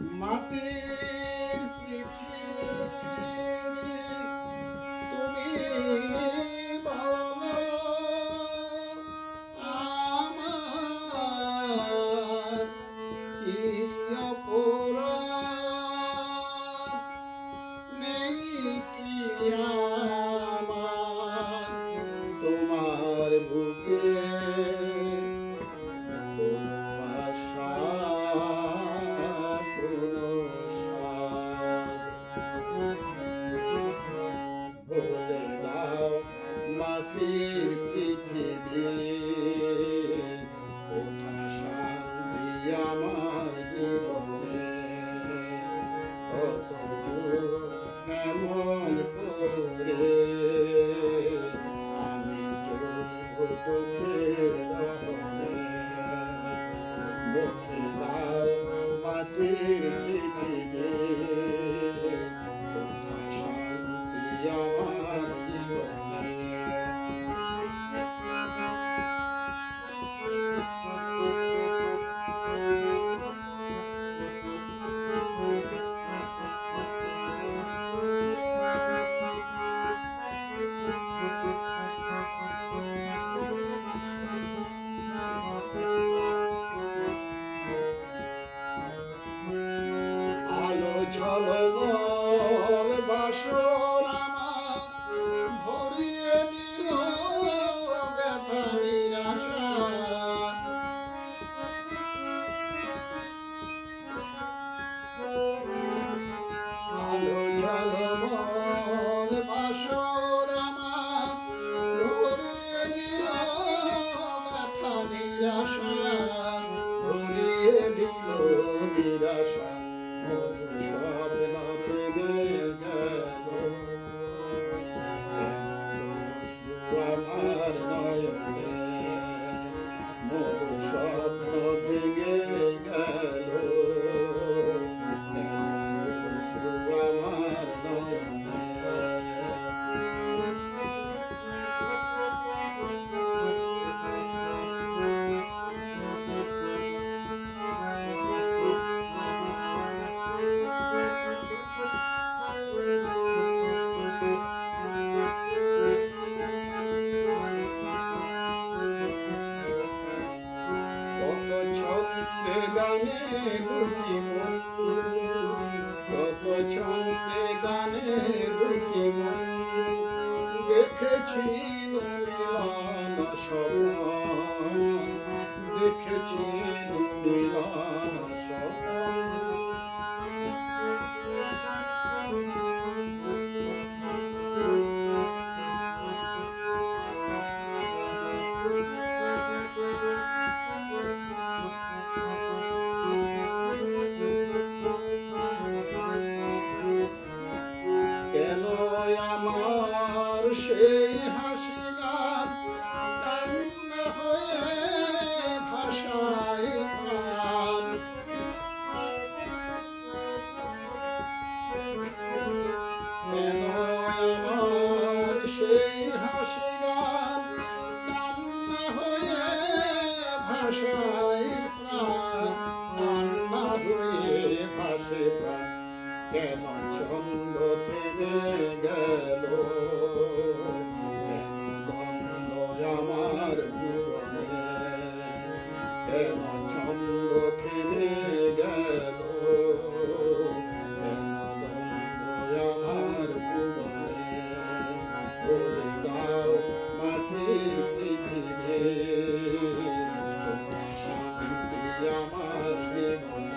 মাটির পৃথিবী তুমি বলো আমার কি অপরাধ নেই কি আমার তোমার বুকে কোনো আশা কোনো বলে দাও মাটির পৃথিবী কোথা শান্তি আমার জীবনে কত এমন করে আমি চলব দুঃখের দহনে বলে দাও মাটির পৃথিবী কোথা শান্তি আমার জীবনে আলো ঝলমল বাসর আমার ভরিয়ে দিল ব্যথা নিরাশা আলো ঝলমল বাসর আমার ভরিয়ে দিল ব্যথা নিরাশা ভরিয়ে দিল নিরাশা মধুর স্বপ্ন কেঁদে গেল আমার নয়নে মধুর স্বপ্ন ভেঙে গেল আমার নয়নে কত ছন্দে গানে দুটি মন কত ছন্দে গানে দুটি মন দেখেছি মিলন স্বপন দেখেছি মিলন স্বপন কেন আমার সেই হাসি গান কান্না হয়ে ভাষায় প্রাণ কেন আমার সেই হাসি গান কান্না হয়ে ভাষায় প্রাণ কান্না হয়ে ভাসে প্রাণ কেন ছন্দ থেমে গেল দ্বন্দ্ব আমার ভুবনে কেন ছন্দ থেমে গেল দ্বন্দ্ব আমার ভুবনে বলে দাও মাটির পৃথিবী শান্তি আমার জীবনে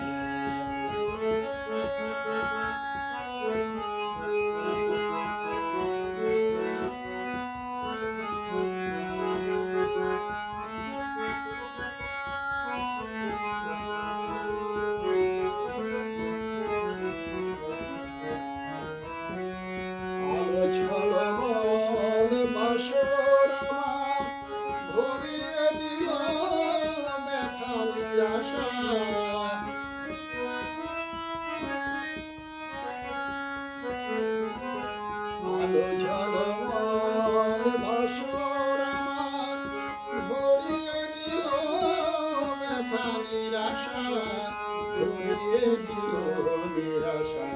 উড়িয়ে দিল নিরাশা,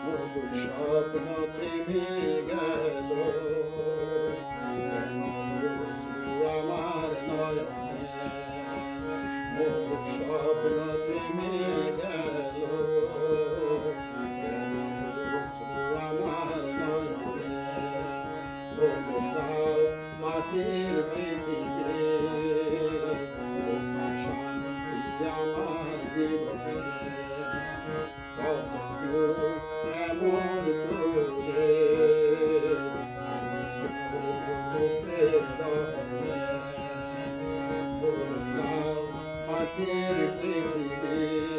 মধুর স্বপ্ন থেমে গেল। কেন অশ্রু আমার নয়নে, মধুর স্বপ্ন থেমে গেল। কেন অশ্রু আমার নয়নে, বলে দাও মাটির পৃথিবী, কোথা শান্তি আমার জীবনে। কত দূর এমন করে আমি মুখের দহনে, বলে দাও মাটির পৃথিবী,